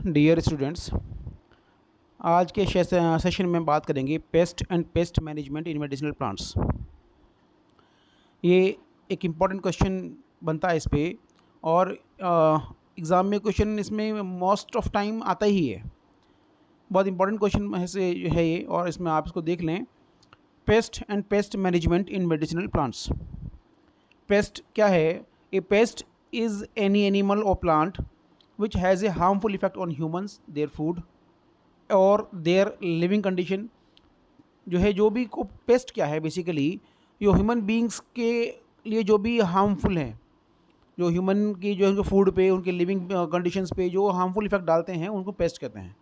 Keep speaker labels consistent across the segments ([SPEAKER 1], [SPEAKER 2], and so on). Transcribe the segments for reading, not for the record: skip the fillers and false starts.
[SPEAKER 1] Dear students, आज के session में बात करेंगे paste and pest management in medicinal plants. ये एक इम्पॉर्टेंट क्वेश्चन बनता है इस पे, और एग्ज़ाम में क्वेश्चन इसमें मोस्ट ऑफ टाइम आता ही है। बहुत इंपॉर्टेंट क्वेश्चन है ये, और इसमें आप इसको देख लें। Paste and pest management in medicinal plants. Paste क्या है? ए पेस्ट इज़ एनी एनिमल और plant which has a harmful effect on humans, their food और their living condition। जो भी को पेस्ट क्या है बेसिकली, जो ह्यूमन बींग्स के लिए जो भी हार्मफुल हैं, जो ह्यूमन की जो उनके फूड पे, उनके लिविंग कंडीशंस पे जो हार्मफुल इफेक्ट डालते हैं, उनको पेस्ट कहते हैं।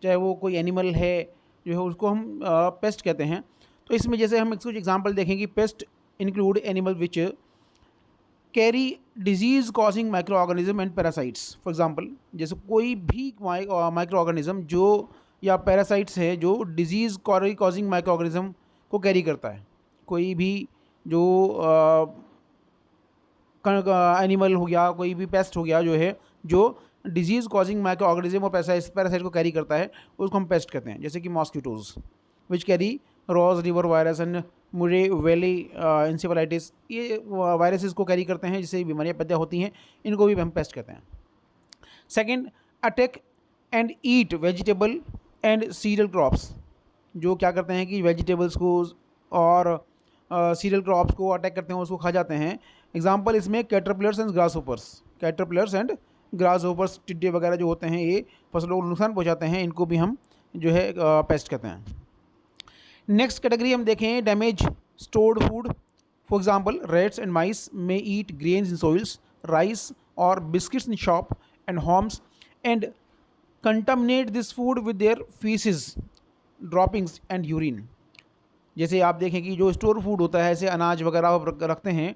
[SPEAKER 1] चाहे वो कोई एनिमल है जो है, उसको हम पेस्ट कहते हैं। तो इसमें जैसे हम कुछ एग्जांपल देखेंगे, paste include animal which carry disease causing micro organism and parasites. For example, जैसे कोई भी माइक्रो ऑर्गेनिज्म जो या पैरासाइट्स है जो डिजीज़ कॉजिंग माइक्रो ऑर्गेनिज्म को कैरी करता है। कोई भी जो एनिमल हो गया, कोई भी पेस्ट हो गया जो है, जो डिजीज़ कॉजिंग माइक्रो ऑर्गेनिज्म और पैरासाइट को कैरी करता है, उसको हम पेस्ट कहते हैं। जैसे कि mosquitoes which carry rows river virus and मुरे वैली इंसेफेलाइटिस, ये वायरसेस को कैरी करते हैं जिससे बीमारियां पैदा होती हैं, इनको भी हम पेस्ट कहते हैं। Second, attack and eat vegetable and cereal crops. जो क्या करते हैं कि वेजिटेबल्स को और सीरियल क्रॉप्स को अटैक करते हैं, उसको खा जाते हैं। एग्जाम्पल इसमें कैटरपिलर्स एंड ग्रास होपर्स, टिड्डे वगैरह जो होते हैं, ये फसलों को नुकसान पहुँचाते हैं, इनको भी हम जो है पेस्ट कहते हैं। नेक्स्ट कैटेगरी हम देखें, damage stored food. For example, rats and mice may eat grains in soils, rice और biscuits in shop and homes and contaminate this food with their feces, droppings and urine. जैसे आप देखें कि जो store food होता है, ऐसे अनाज वगैरह रखते हैं,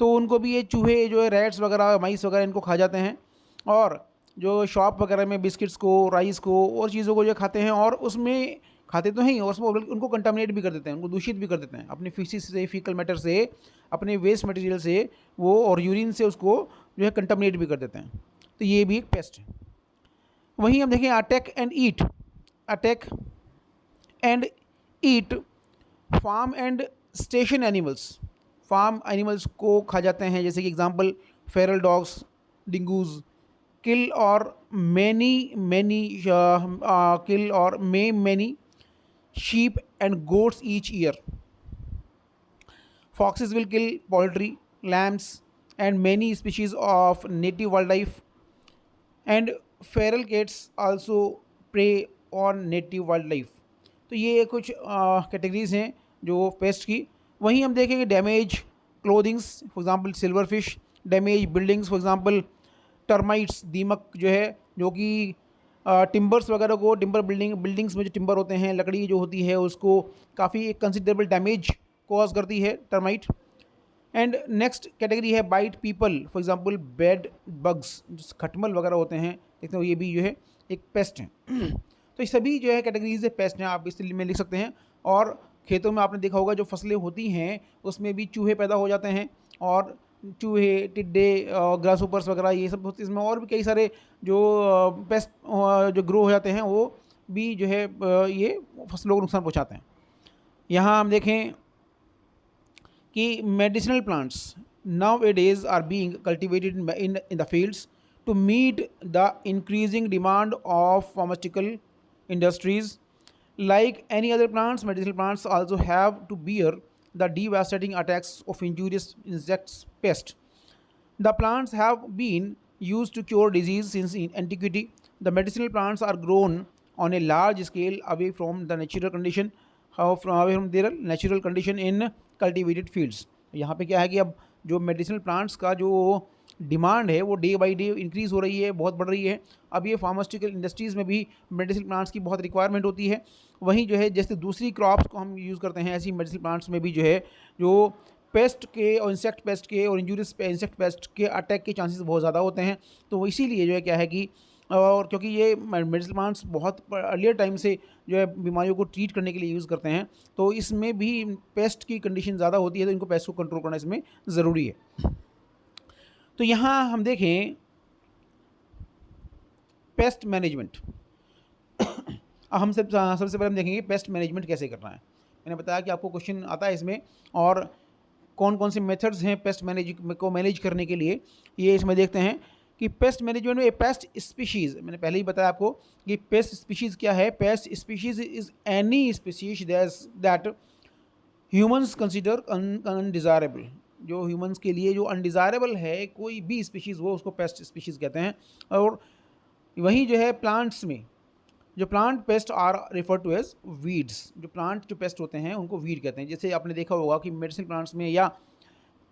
[SPEAKER 1] तो उनको भी ये चूहे जो है, रैट्स वगैरह, माइस वगैरह, इनको खा जाते हैं। और जो शॉप वगैरह में बिस्किट्स को, राइस को और चीज़ों को जो खाते हैं, और उसमें खाते तो हैं और उसमें उनको कंटामिनेट भी कर देते हैं, उनको दूषित भी कर देते हैं अपने फीसिस से, फीकल मैटर से, अपने वेस्ट मटेरियल से वो, और यूरिन से उसको जो है कंटामिनेट भी कर देते हैं। तो ये भी एक पेस्ट है। वहीं हम देखें attack and eat farm and station animals. Farm animals को खा जाते हैं, जैसे कि example feral dogs, dingoes, kill और many sheep and goats each year. Foxes will kill poultry, lambs and many species of native wildlife, and feral cats also prey on native wildlife। तो ये कुछ कैटेगरीज हैं जो paste की। वहीं हम देखेंगे damage clothings, for example silver fish, damage buildings, for example termites, दीमक जो है, जो कि टिम्बर्स वगैरह को, बिल्डिंग्स में जो टिम्बर होते हैं, लकड़ी जो होती है, उसको काफ़ी एक कंसिडरेबल डैमेज कॉज करती है टर्माइट। एंड नेक्स्ट कैटेगरी है bite people, for example bed bugs, खटमल वगैरह होते हैं, देखते हो, ये भी जो है एक पेस्ट है। तो ये सभी जो है कैटेगरीज है पेस्ट हैं, आप इस में लिख सकते हैं। और खेतों में आपने देखा होगा जो फसलें होती हैं उसमें भी चूहे पैदा हो जाते हैं, और चूहे, टिड्डे, ग्रास होपर्स वगैरह, ये सब होते हैं। इसमें और भी कई सारे जो पेस्ट जो ग्रो हो जाते हैं, वो भी जो है ये फसलों को नुकसान पहुंचाते हैं। यहाँ हम देखें कि medicinal plants nowadays are being cultivated in the fields to meet the increasing demand of pharmaceutical industries. Like any other plants, medicinal plants also have to bear the devastating attacks of injurious insect pests. The plants have been used to cure disease since in antiquity. The medicinal plants are grown on a large scale away from their natural condition in cultivated fields. यहाँ पे क्या है कि अब जो medicinal plants का जो demand है वो डे बाई डे इंक्रीज़ हो रही है, बहुत बढ़ रही है। अब ये फार्मास्यूटिकल इंडस्ट्रीज़ में भी मेडिसिनल प्लांट्स की बहुत रिक्वायरमेंट होती है। वहीं जो है जैसे दूसरी क्रॉप्स को हम यूज़ करते हैं, ऐसी मेडिसिनल प्लांट्स में भी जो है, जो पेस्ट के और इंसेक्ट पेस्ट के और इंजूरियस इंसेक्ट पेस्ट के अटैक के चांसेस बहुत ज़्यादा होते हैं। तो इसीलिए जो है क्या है कि, और क्योंकि ये मेडिसिनल प्लांट्स बहुत अर्लियर टाइम से जो है बीमारियों को ट्रीट करने के लिए यूज़ करते हैं, तो इसमें भी पेस्ट की कंडीशन ज़्यादा होती है, तो इनको पेस्ट को कंट्रोल करना इसमें ज़रूरी है। तो यहाँ हम देखें पेस्ट मैनेजमेंट। अब हम सबसे पहले हम देखेंगे पेस्ट मैनेजमेंट कैसे करना है। मैंने बताया कि आपको क्वेश्चन आता है इसमें, और कौन कौन से मेथड्स हैं पेस्ट मैनेज करने के लिए, ये इसमें देखते हैं कि पेस्ट मैनेजमेंट में पेस्ट स्पीशीज़, मैंने पहले ही बताया आपको कि पेस्ट स्पीशीज़ क्या है। Paste species is any species that humans consider undesirable, जो ह्यूमंस के लिए जो अनडिज़ायरेबल है, कोई भी स्पीशीज़ वो उसको पेस्ट स्पीशीज़ कहते हैं। और वहीं जो है प्लांट्स में जो plant pest are refer to as weeds, जो प्लांट जो पेस्ट होते हैं उनको वीड कहते हैं। जैसे आपने देखा होगा कि मेडिसिन प्लांट्स में या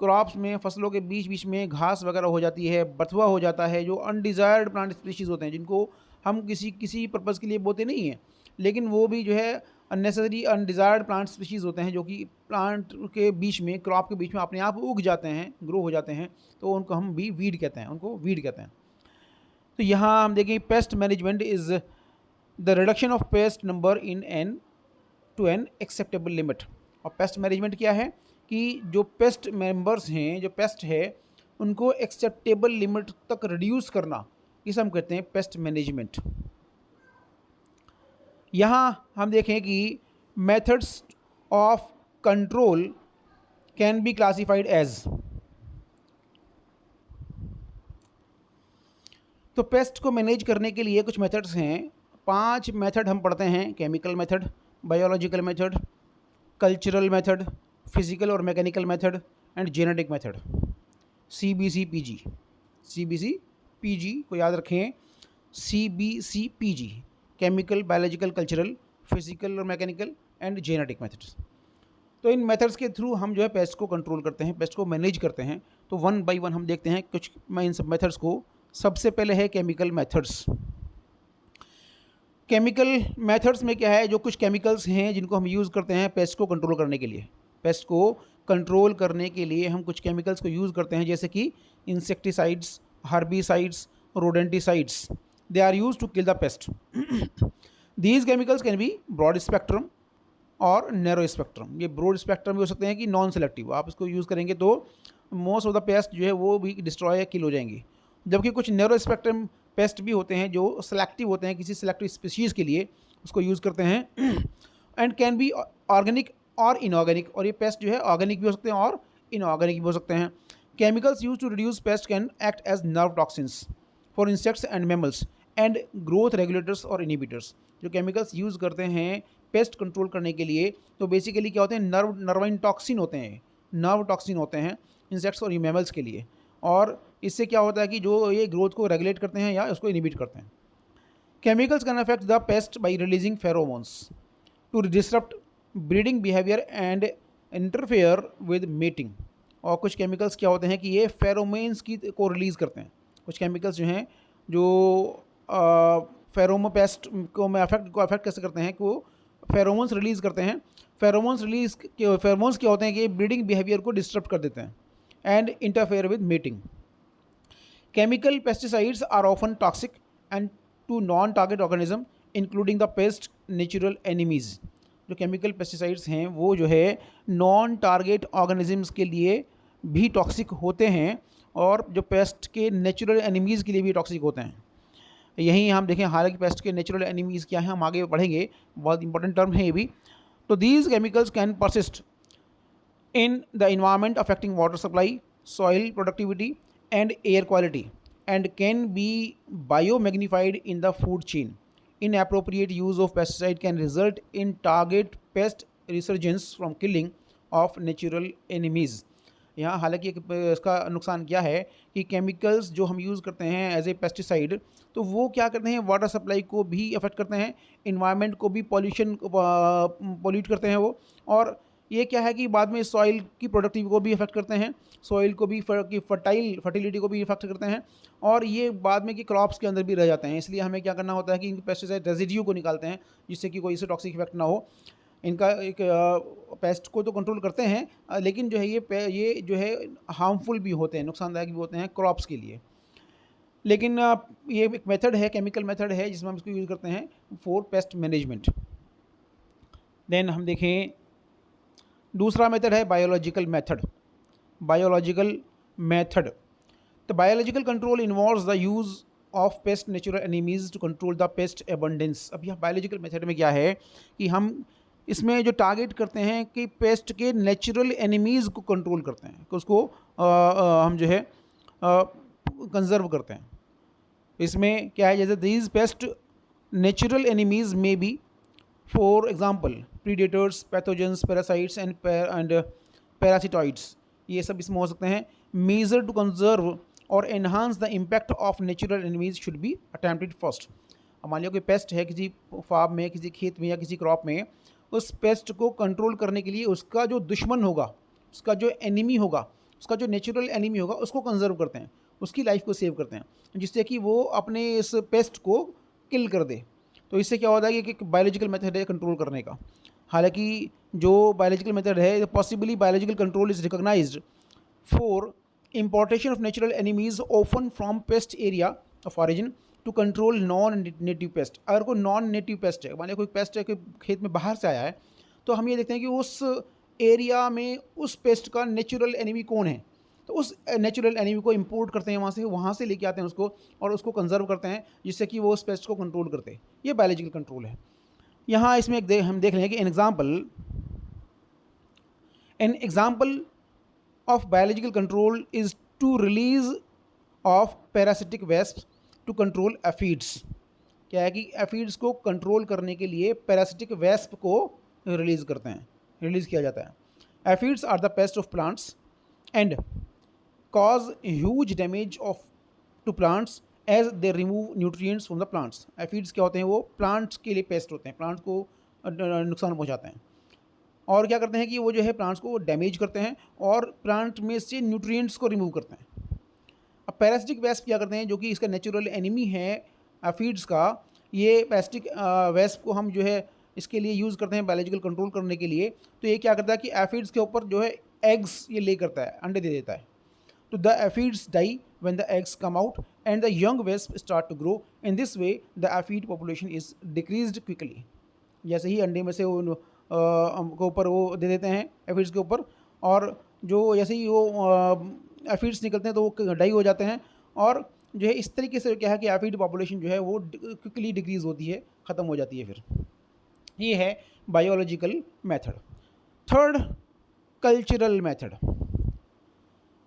[SPEAKER 1] क्रॉप्स में फसलों के बीच बीच में घास वगैरह हो जाती है, बथुआ हो जाता है, जो अनडिज़ायर्ड प्लांट स्पीशीज़ होते हैं जिनको हम किसी किसी पर्पज़ के लिए बोते नहीं हैं, लेकिन वो भी जो है अननेसेसरी अनडिज़ायर्ड प्लांट स्पीशीज़ होते हैं जो कि प्लांट के बीच में, क्रॉप के बीच में अपने आप उग जाते हैं, ग्रो हो जाते हैं, तो उनको हम भी वीड कहते हैं, उनको वीड कहते हैं। तो यहाँ हम देखें pest management is the reduction of pest number in an to an acceptable limit. और पेस्ट मैनेजमेंट क्या है कि जो पेस्ट मेंबर्स हैं, जो पेस्ट है, उनको एक्सेप्टेबल लिमिट तक रिड्यूस करना, इसे हम कहते हैं पेस्ट मैनेजमेंट। यहाँ हम देखें कि methods of control can be classified as, तो पेस्ट को मैनेज करने के लिए कुछ मेथड्स हैं। 5 मेथड हम पढ़ते हैं: chemical method, biological method, cultural method, physical और mechanical method and genetic method. CBCPG, CBCPG को याद रखें, CBCPG, chemical, biological, cultural, physical और मैकेनिकल एंड जेनेटिक मेथड्स। तो इन मेथड्स के थ्रू हम जो है पेस्ट को कंट्रोल करते हैं, पेस्ट को मैनेज करते हैं। तो वन बाय वन हम देखते हैं कुछ इन सब मेथड्स को। सबसे पहले है केमिकल मेथड्स। केमिकल मेथड्स में क्या है, जो कुछ केमिकल्स हैं जिनको हम यूज़ करते हैं पेस्ट को कंट्रोल करने के लिए। पेस्ट को कंट्रोल करने के लिए हम कुछ केमिकल्स को यूज़ करते हैं, जैसे कि insecticides, herbicides, rodenticides. They are use to kill the pest. These chemicals can be broad spectrum और नैरो स्पेक्ट्रम। ये ब्रॉड स्पेक्ट्रम भी हो सकते हैं कि नॉन सेलेक्टिव। आप इसको यूज़ करेंगे तो मोस्ट ऑफ द पेस्ट जो है वो भी डिस्ट्रॉय या किल हो जाएंगी। जबकि कुछ नैरो स्पेक्ट्रम पेस्ट भी होते हैं जो सेलेक्टिव होते हैं, किसी सेलेक्टिव स्पीशीज़ के लिए उसको यूज़ करते हैं। एंड कैन बी ऑर्गेनिक और इनऑर्गेनिक, और ये पेस्ट जो है ऑर्गेनिक भी हो सकते हैं और इनऑर्गेनिक भी हो सकते हैं। Chemicals use to reduce pest can act as nerve toxins for insects and mammals and growth regulators और इनिबिटर्स। जो केमिकल्स यूज़ करते हैं पेस्ट कंट्रोल करने के लिए, तो बेसिकली क्या होते हैं, नर्वाइन टॉक्सिन होते हैं, नर्व टॉक्सिन होते हैं इंसेक्ट्स और मैमल्स के लिए। और इससे क्या होता है कि जो ये ग्रोथ को रेगुलेट करते हैं या उसको इनिबिट करते हैं। Chemicals can affect the pest by releasing pheromones to disrupt breeding behaviour and interfere with mating. और कुछ केमिकल्स क्या होते हैं कि ये फेरोमोन्स को रिलीज़ करते हैं। कुछ केमिकल्स जो हैं जो फेरोमोपेस्ट को अफेक्ट कैसे करते हैं कि वो फेरोमोन्स रिलीज़ करते हैं। फेरोमोन्स क्या होते हैं कि ब्रीडिंग बिहेवियर को डिस्टर्ब कर देते हैं and interfere with mating. Chemical pesticides are often toxic and to non-target organism including the pest natural enemies। जो केमिकल पेस्टिसाइड्स हैं वो जो है नॉन टारगेट ऑर्गेनिजम्स के लिए भी टॉक्सिक होते हैं और जो पेस्ट के नेचुरल एनिमीज़ के लिए भी टॉक्सिक होते हैं। यहीं हम देखें, हालांकि पेस्ट के नेचुरल एनिमीज़ क्या हैं हम आगे पढ़ेंगे, बहुत इंपॉर्टेंट टर्म है ये भी। तो these chemicals can persist in the environment affecting water supply, soil productivity and air quality and can be biomagnified in the food chain. Inappropriate use of pesticide can result in target pest resurgence from killing of natural enemies। यहाँ हालांकि इसका नुकसान क्या है कि chemicals जो हम use करते हैं एज ए पेस्टिसाइड, तो वो क्या करते हैं, वाटर सप्लाई को भी अफेक्ट करते हैं, इन्वायरमेंट को भी पॉल्यूट करते हैं वो। और ये क्या है कि बाद में सॉइल की प्रोडक्टिविटी को भी अफेक्ट करते हैं, सॉइल को भी फर्टिलिटी को भी इफेक्ट करते हैं, और ये बाद में कि क्रॉप्स के अंदर भी रह जाते हैं। इसलिए हमें क्या करना होता है कि इन पेस्टिसाइड रेजिड्यू को निकालते हैं जिससे कि कोई इससे टॉक्सिक इफेक्ट ना हो। इनका एक पेस्ट को तो कंट्रोल करते हैं, लेकिन जो है ये जो है हार्मफुल भी होते हैं, नुकसानदायक भी होते हैं क्रॉप्स के लिए। लेकिन ये एक मेथड है, केमिकल मेथड है जिसमें हम इसको यूज़ करते हैं फॉर पेस्ट मैनेजमेंट। देन हम देखें दूसरा मेथड है biological method. Biological method, the biological control involves the use of pest natural enemies to control the pest abundance. अब यह बायोलॉजिकल मेथड में क्या है कि हम इसमें जो टारगेट करते हैं कि पेस्ट के नेचुरल एनिमीज़ को कंट्रोल करते हैं, कि उसको हम जो है कंजर्व करते हैं। इसमें क्या है, जैसे दीज पेस्ट नेचुरल एनिमीज में be for example predators, pathogens, parasites and parasitoids, ये सब इसमें हो सकते हैं। मेजर टू कंजर्व और enhance the impact of natural enemies should be attempted first. मान लिया कोई पेस्ट है किसी फार्म में, किसी खेत में या किसी क्रॉप में, उस पेस्ट को कंट्रोल करने के लिए उसका जो दुश्मन होगा, उसका जो एनिमी होगा, उसका जो नेचुरल एनिमी होगा, उसको कंजर्व करते हैं, उसकी लाइफ को सेव करते हैं, जिससे कि वो अपने इस पेस्ट को किल कर दे। तो इससे क्या होता है कि एक बायोलॉजिकल मेथड है कंट्रोल करने का। हालांकि जो बायोलॉजिकल मेथड है, possibly biological control is recognised for importation of natural enemies often from pest area of origin to control non native paste. अगर कोई नॉन नेटिव पेस्ट है, मान लिया कोई पेस्ट है कि खेत में बाहर से आया है, तो हम ये देखते हैं कि उस एरिया में उस पेस्ट का नेचुरल एनिमी कौन है, तो उस नेचुरल एनिमी को इंपोर्ट करते हैं वहाँ से लेके आते हैं उसको, और उसको कंजर्व करते हैं, जिससे कि वो उस पेस्ट को कंट्रोल करते हैं। ये बायोलॉजिकल कंट्रोल है। यहाँ इसमें हम देख लेंगे कि an example of biological control is to release of parasitic wasps to control aphids। क्या है कि aphids को कंट्रोल करने के लिए parasitic wasp को रिलीज करते हैं, रिलीज किया जाता है। aphids are the pest of plants and cause huge damage to plants as they remove nutrients from the plants। aphids क्या होते हैं, वो plants के लिए पेस्ट होते हैं, plants को नुकसान पहुंचाते हैं, और क्या करते हैं कि वो जो है प्लांट्स को डैमेज करते हैं और प्लांट में से न्यूट्रिएंट्स को रिमूव करते हैं। अब पैरासिटिक वेस्प क्या करते हैं, जो कि इसका नेचुरल एनिमी है एफिड्स का, ये पैरासिटिक वेस्प को हम जो है इसके लिए यूज़ करते हैं बायोलॉजिकल कंट्रोल करने के लिए। तो ये क्या करता है कि एफिड्स के ऊपर जो है एग्स ये ले करता है, अंडे दे देता है। तो the aphids die when the eggs come out and the young wasps start to grow। in this way the aphid population is decreased quickly। जैसे ही अंडे में से वो के ऊपर वो दे देते हैं एफिड्स के ऊपर, और जो जैसे ही वो एफिड्स निकलते हैं तो वो डाई हो जाते हैं, और जो है इस तरीके से क्या है कि एफिड पॉपुलेशन जो है वो क्विकली डिक्रीज़ होती है, ख़त्म हो जाती है। फिर ये है biological method. Third, cultural method.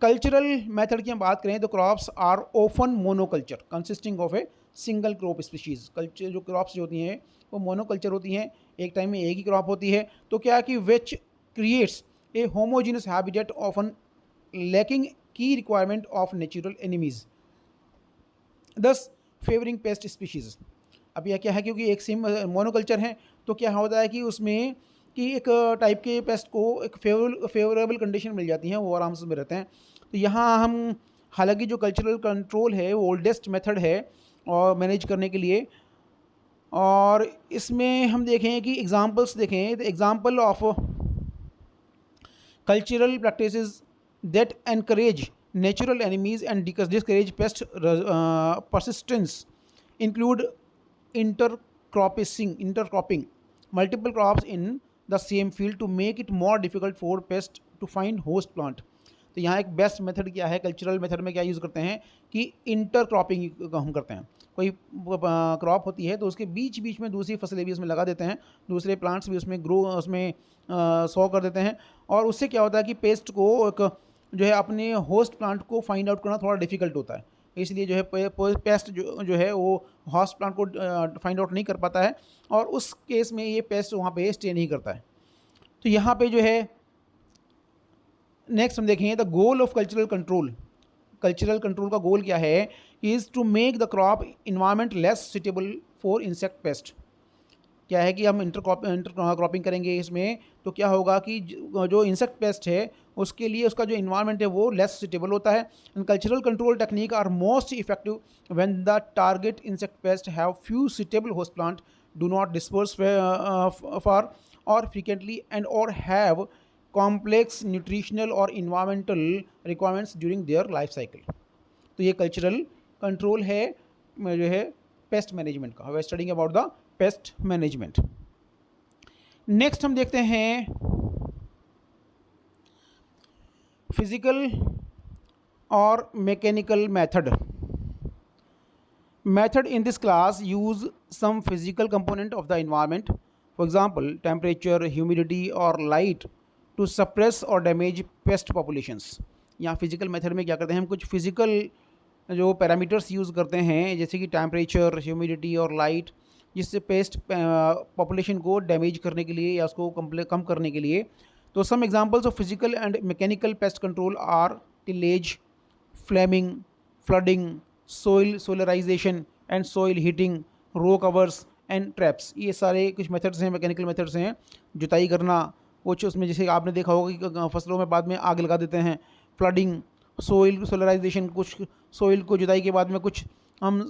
[SPEAKER 1] Cultural method की हम बात करें तो crops are often monoculture consisting of a single crop species. Culture जो क्रॉप्स जो होती हैं वो मोनोकल्चर होती हैं, एक टाइम में एक ही क्रॉप होती है। तो क्या कि which creates a homogeneous habitat often lacking की रिक्वायरमेंट ऑफ नेचुरल एनिमीज दस फेवरिंग पेस्ट स्पीशीज़। अब यह क्या है, क्योंकि एक सेम मोनोकल्चर है तो क्या होता है कि उसमें कि एक टाइप के पेस्ट को एक फेवरेबल कंडीशन मिल जाती हैं, वो आराम से में रहते हैं। तो यहाँ हम हालांकि जो कल्चरल कंट्रोल है वो ओल्डेस्ट मेथड है और मैनेज करने के लिए, और इसमें हम देखें कि एग्जांपल्स देखें तो example of cultural practices that encourage natural enemies and discourage paste persistence include intercropping multiple crops in the same field to make it more difficult for pests to find host plant। तो यहाँ एक best method क्या है, cultural method में क्या use करते हैं कि इंटरक्रॉपिंग हम करते हैं। कोई क्रॉप होती है तो उसके बीच बीच में दूसरी फसलें भी उसमें लगा देते हैं, दूसरे प्लांट्स भी उसमें सो कर देते हैं, और उससे क्या होता है कि पेस्ट को एक जो है अपने होस्ट प्लांट को फाइंड आउट करना थोड़ा डिफिकल्ट होता है। इसलिए जो है पेस्ट जो है वो होस्ट प्लांट को फाइंड आउट नहीं कर पाता है, और उस केस में ये पेस्ट वहाँ पे स्टे नहीं करता है। तो यहाँ पे जो है नेक्स्ट हम देखेंगे the goal of cultural control. Cultural control का गोल क्या है, is to make the crop environment less suitable for insect pest. क्या है कि हम इंटरक्रॉपिंग करेंगे इसमें, तो क्या होगा कि जो इंसेक्ट पेस्ट है उसके लिए उसका जो इन्वायरमेंट है वो लेस सुटेबल होता है। And cultural control technique are most effective when the target insect pest have few suitable host plant, do not disperse far or frequently and or have complex nutritional or environmental requirements during their life cycle. तो ये cultural control है जो है pest management का। We are studying about the pest management. Next हम देखते हैं physical और mechanical method. Method in this class use some physical component of the environment, for example temperature, humidity or light, to suppress or damage pest populations. यहाँ physical method में क्या करते हैं, हम कुछ फिजिकल जो पैरामीटर्स यूज़ करते हैं जैसे कि टेम्परेचर, ह्यूमिडिटी और लाइट, जिससे पेस्ट पॉपुलेशन को डैमेज करने के लिए या उसको कम करने के लिए. तो some examples of physical and mechanical pest control are tillage, flaming, flooding, soil solarisation and soil heating, row covers and traps. ये सारे कुछ मेथड्स हैं, मैकेनिकल मेथड्स हैं. जुताई करना, कुछ उसमें जैसे आपने देखा होगा कि फसलों में बाद में आग लगा देते हैं. फ्लडिंग, सोइल सोलराइजेशन, कुछ सोइल को जुताई के बाद में कुछ हम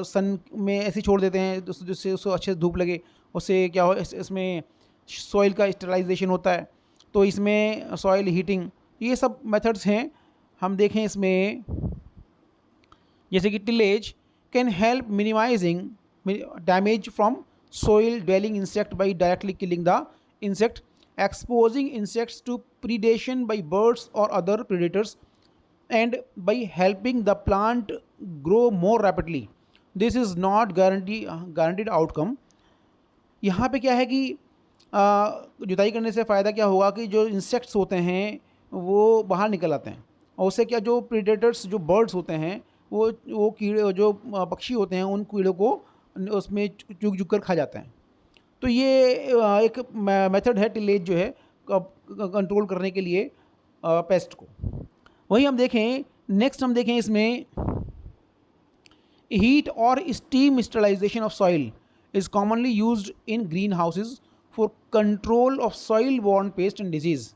[SPEAKER 1] सन में ऐसे छोड़ देते हैं जिससे उसको अच्छे से धूप लगे, उससे क्या हो इसमें सॉइल का स्टरलाइजेशन होता है. तो इसमें सॉइल हीटिंग, ये सब मेथड्स हैं. हम देखें इसमें जैसे कि tillage can help minimising damage from soil dwelling insect by directly killing the insect, exposing insects to predation by birds or other predators, and by helping the plant grow more rapidly. This is not guaranteed outcome. यहाँ पे क्या है कि जुताई करने से फ़ायदा क्या होगा कि जो इंसेक्ट्स होते हैं वो बाहर निकल आते हैं, और उससे क्या जो प्रीडेटर्स जो बर्ड्स होते हैं वो कीड़े जो पक्षी होते हैं उन कीड़ों को उसमें चुग चुग कर खा जाते हैं. तो ये एक मेथड है टिलेज जो है कंट्रोल करने के लिए पेस्ट को. वही हम देखें नेक्स्ट, हम देखें इसमें हीट और steam sterilisation of soil is commonly used in green houses for control of soil borne pest and disease.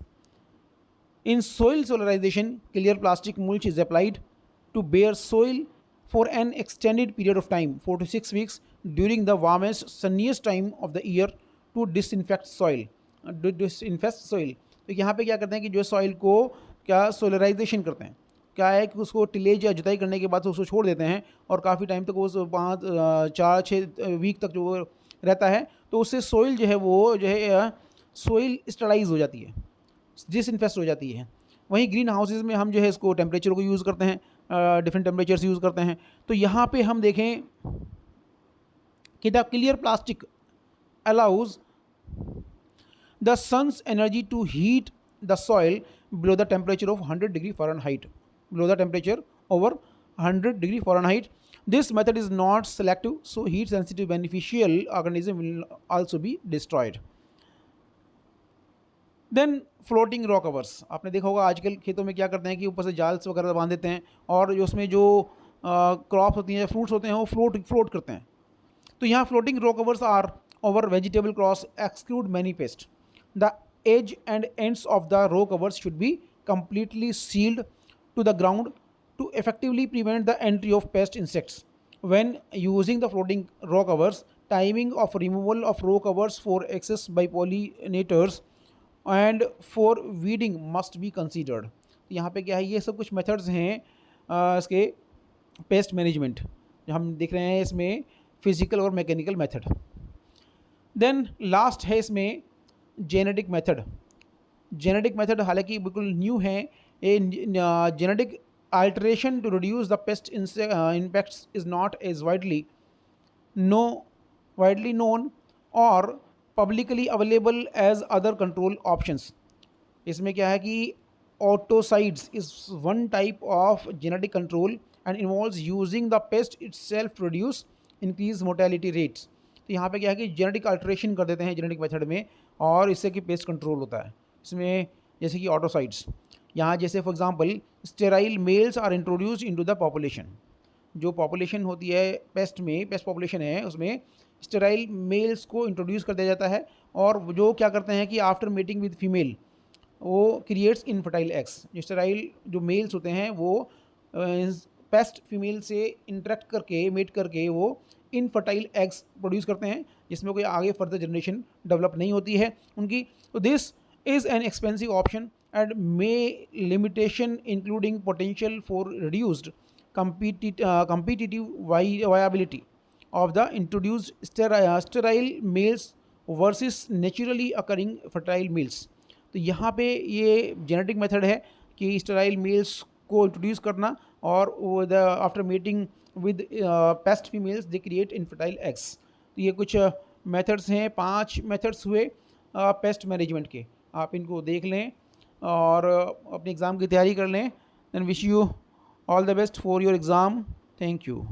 [SPEAKER 1] In soil solarisation clear plastic mulch is applied to bare soil for an extended period of time, 4 to 6 weeks, during the warmest sunniest time of the year to disinfect soil. तो यहाँ पे क्या करते हैं कि जो soil को क्या सोलराइजेशन करते हैं, क्या है कि उसको टिलेज या जुताई करने के बाद उसको छोड़ देते हैं और काफ़ी टाइम तक वो 4-6 वीक तक जो वो रहता है. तो उससे सॉइल जो है वो जो है सॉइल स्टरलाइज हो जाती है, डिसइंफेक्ट हो जाती है. वहीं ग्रीन हाउसेज में हम जो है इसको टेम्परेचर को यूज़ करते हैं, डिफरेंट टेम्परेचर्स यूज़ करते हैं. तो यहाँ पे हम देखें कि the clear plastic allows the sun's energy to heat the soil below the temperature of 100 degree Fahrenheit, below the temperature over 100 degree Fahrenheit. This method is not selective, so heat sensitive beneficial organism will also be destroyed. Then floating row covers, आपने देखा होगा आजकल खेतों में क्या करते हैं कि ऊपर से जाल्स वगैरह बांध देते हैं और जो उसमें जो क्रॉप्स होती हैं, फ्रूट्स होते हैं, वो फ्लोट करते हैं. तो यहाँ floating row covers are over vegetable crops exclude many pest. The edge and ends of the row covers should be completely sealed to the ground to effectively prevent the entry of pest insects. When using the floating row covers, timing of removal of row covers for access by pollinators and for weeding must be considered. यहाँ पे क्या है, ये सब कुछ methods हैं इसके pest management जो हम देख रहे हैं इसमें फिजिकल और मैकेनिकल मेथड. देन लास्ट है इसमें जेनेटिक मेथड. जेनेटिक मेथड हालांकि बिल्कुल न्यू है. A genetic alteration to reduce the pest impacts is not as widely known और publicly available as other control options. इसमें क्या है कि autocides is one type of genetic control and involves using the pest itself to reduce increase mortality rates. तो यहाँ पे क्या है कि जेनेटिक अल्टरेशन कर देते हैं जेनेटिक मेथड में और इससे कि पेस्ट कंट्रोल होता है. इसमें जैसे कि ऑटोसाइड्स, यहाँ जैसे for example sterile males are introduced into the population. जो पॉपुलेशन होती है पेस्ट में, पेस्ट पॉपुलेशन है, उसमें स्टेराइल मेल्स को इंट्रोड्यूस कर दिया जाता है और जो क्या करते हैं कि आफ्टर मीटिंग विद फीमेल वो क्रिएट्स इनफर्टाइल एग्स. जो स्टेराइल जो मेल्स होते हैं वो पेस्ट फीमेल से इंटरेक्ट करके मेट करके वो इनफर्टाइल एग्स प्रोड्यूस करते हैं जिसमें कोई आगे फर्दर जनरेशन डेवलप नहीं होती है उनकी. तो this is an expensive option and may limitation including potential for reduced competitive viability of the introduced sterile males versus naturally occurring fertile males. तो यहाँ पे ये जेनेटिक मेथड है कि स्टेराइल मेल्स को इंट्रोड्यूस करना और the after meeting with paste females they create infertile eggs. तो ये कुछ मेथड्स हैं, 5 मेथड्स हुए पेस्ट मैनेजमेंट के। आप इनको देख लें और अपने एग्ज़ाम की तैयारी कर लें। Then wish you all the best for your exam. Thank you.